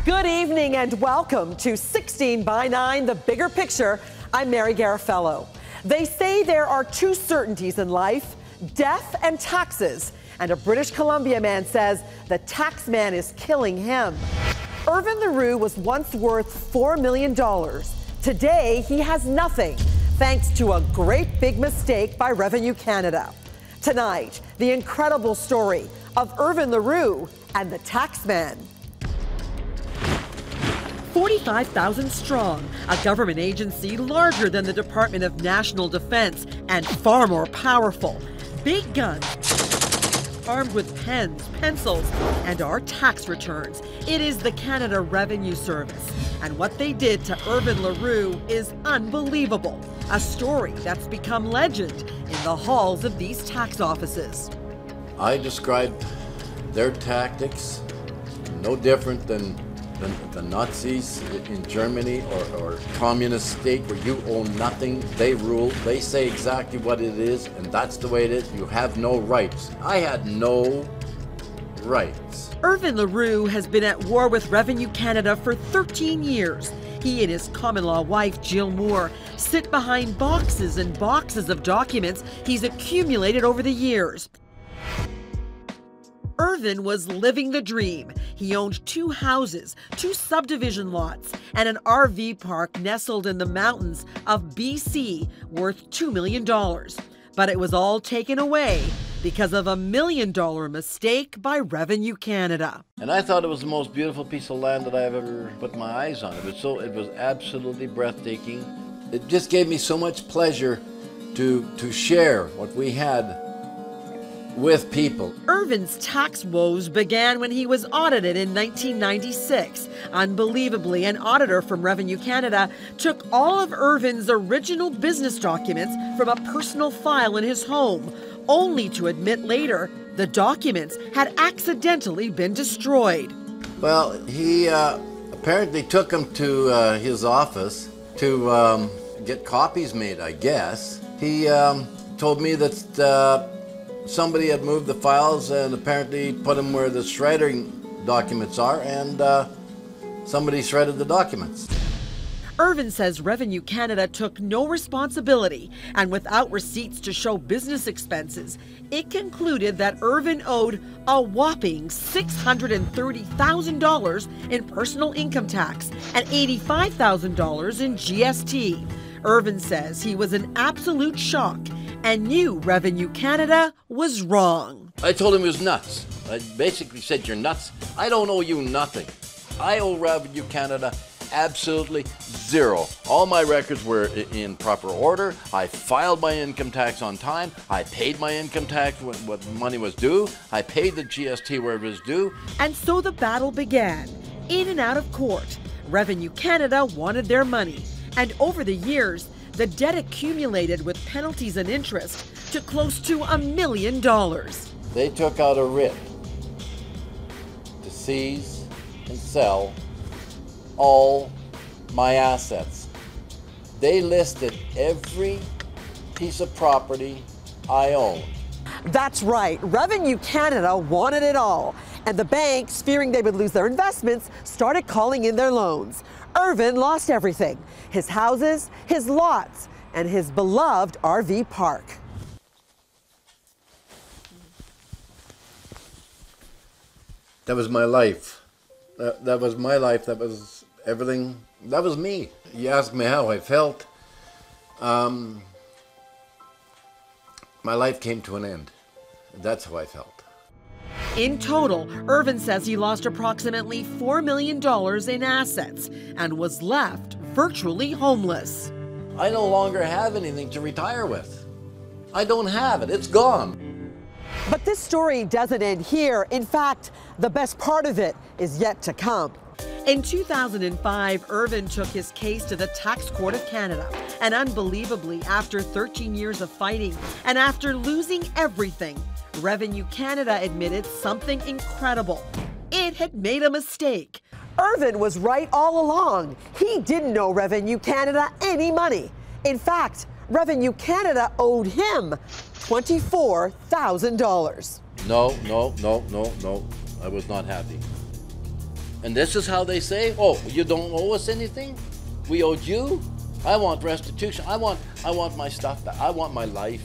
Good evening and welcome to 16 by 9, The Bigger Picture. I'm Mary Garafello. They say there are two certainties in life, death and taxes. And a British Columbia man says the tax man is killing him. Irvin Leroux was once worth $4 million. Today, he has nothing, thanks to a great big mistake by Revenue Canada. Tonight, the incredible story of Irvin Leroux and the taxman. 45,000 strong, a government agency larger than the Department of National Defense and far more powerful. Big guns, armed with pens, pencils, and our tax returns. It is the Canada Revenue Service. And what they did to Irvin Leroux is unbelievable. A story that's become legend in the halls of these tax offices. I describe their tactics no different than the Nazis in Germany or communist state where you own nothing, they rule, they say exactly what it is, and that's the way it is. You have no rights. I had no rights. Irvin Leroux has been at war with Revenue Canada for 13 years. He and his common-law wife, Jill Moore, sit behind boxes and boxes of documents he's accumulated over the years. Irvin was living the dream. He owned 2 houses, 2 subdivision lots, and an RV park nestled in the mountains of BC worth $2 million. But it was all taken away because of a $1 million mistake by Revenue Canada. And I thought it was the most beautiful piece of land that I've ever put my eyes on. It was absolutely breathtaking. It just gave me so much pleasure to share what we had with people. Irvin's tax woes began when he was audited in 1996. Unbelievably, an auditor from Revenue Canada took all of Irvin's original business documents from a personal file in his home, only to admit later the documents had accidentally been destroyed. Well, he apparently took them to his office to get copies made, I guess. He told me that somebody had moved the files and apparently put them where the shredding documents are, and somebody shredded the documents. Irvin says Revenue Canada took no responsibility, and without receipts to show business expenses, it concluded that Irvin owed a whopping $630,000 in personal income tax and $85,000 in GST. Irvin says he was in absolute shock and knew Revenue Canada was wrong. I told him he was nuts. I basically said, "You're nuts. I don't owe you nothing. I owe Revenue Canada absolutely zero. All my records were in proper order. I filed my income tax on time. I paid my income tax when what money was due. I paid the GST where it was due." And so the battle began. In and out of court, Revenue Canada wanted their money. And over the years, the debt accumulated with penalties and interest to close to $1 million. They took out a writ to seize and sell all my assets. They listed every piece of property I owned. That's right. Revenue Canada wanted it all. And the banks, fearing they would lose their investments, started calling in their loans. Irvin lost everything: his houses, his lots, and his beloved RV park. That was my life. That was my life. That was everything. That was me. You asked me how I felt. My life came to an end. That's how I felt. In total, Irvin says he lost approximately $4 million in assets and was left virtually homeless. I no longer have anything to retire with. I don't have it. It's gone. But this story doesn't end here. In fact, the best part of it is yet to come. In 2005, Irvin took his case to the Tax Court of Canada. And unbelievably, after 13 years of fighting and after losing everything, Revenue Canada admitted something incredible. It had made a mistake. Irvin was right all along. He didn't owe Revenue Canada any money. In fact, Revenue Canada owed him $24,000. No. I was not happy. And this is how they say, oh, you don't owe us anything? We owed you? I want restitution. I want my stuff back. I want my life.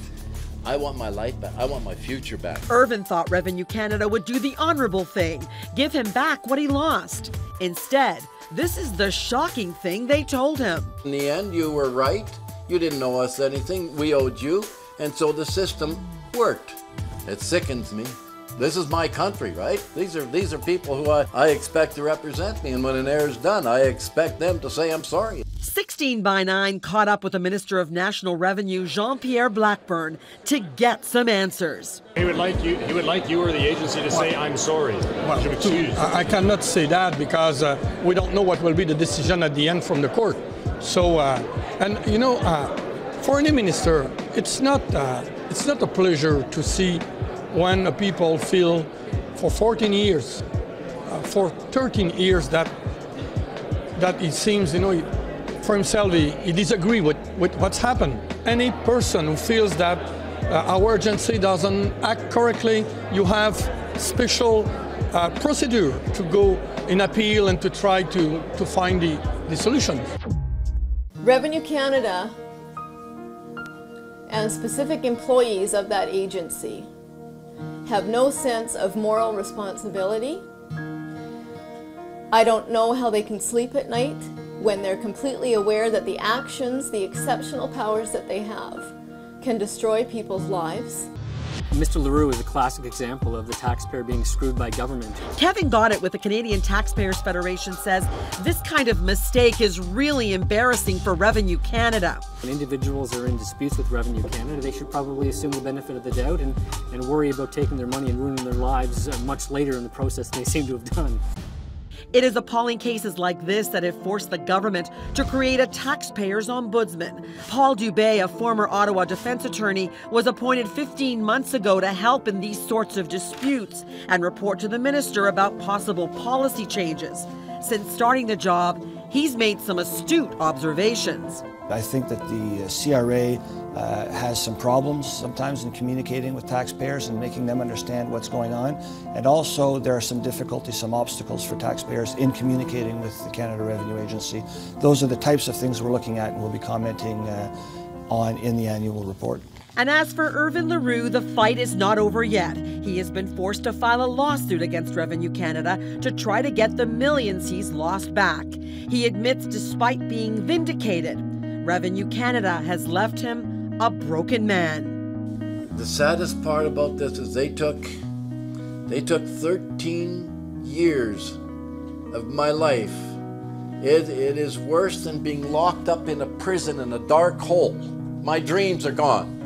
I want my life back. I want my future back. Irvin thought Revenue Canada would do the honorable thing, give him back what he lost. Instead, this is the shocking thing they told him. In the end, you were right. You didn't owe us anything. We owed you. And so the system worked. It sickens me. This is my country, right? These are people who I expect to represent me. And when an error is done, I expect them to say, I'm sorry. 16 by 9 caught up with the Minister of National Revenue, Jean-Pierre Blackburn, to get some answers. He would like you or the agency to say, I'm sorry. Well, I cannot say that because we don't know what will be the decision at the end from the court. So, for any minister, it's not a pleasure to see when people feel for 14 years, for 13 years that it seems, for himself, he disagrees with what's happened. Any person who feels that our agency doesn't act correctly, you have special procedure to go in appeal and to try to find the solution. Revenue Canada and specific employees of that agency have no sense of moral responsibility. I don't know how they can sleep at night when they're completely aware that the actions, the exceptional powers that they have, can destroy people's lives. Mr. Leroux is a classic example of the taxpayer being screwed by government. Kevin Goddett with the Canadian Taxpayers Federation says this kind of mistake is really embarrassing for Revenue Canada. When individuals are in disputes with Revenue Canada, they should probably assume the benefit of the doubt and worry about taking their money and ruining their lives much later in the process than they seem to have done. It is appalling cases like this that have forced the government to create a taxpayers ombudsman. Paul Dubé, a former Ottawa defense attorney, was appointed 15 months ago to help in these sorts of disputes and report to the minister about possible policy changes. Since starting the job, he's made some astute observations. I think that the CRA has some problems sometimes in communicating with taxpayers and making them understand what's going on. And also there are some difficulties, some obstacles for taxpayers in communicating with the Canada Revenue Agency. Those are the types of things we're looking at and we'll be commenting on in the annual report. And as for Irvin Leroux, the fight is not over yet. He has been forced to file a lawsuit against Revenue Canada to try to get the millions he's lost back. He admits despite being vindicated, Revenue Canada has left him a broken man. The saddest part about this is they took 13 years of my life. It is worse than being locked up in a prison in a dark hole. My dreams are gone.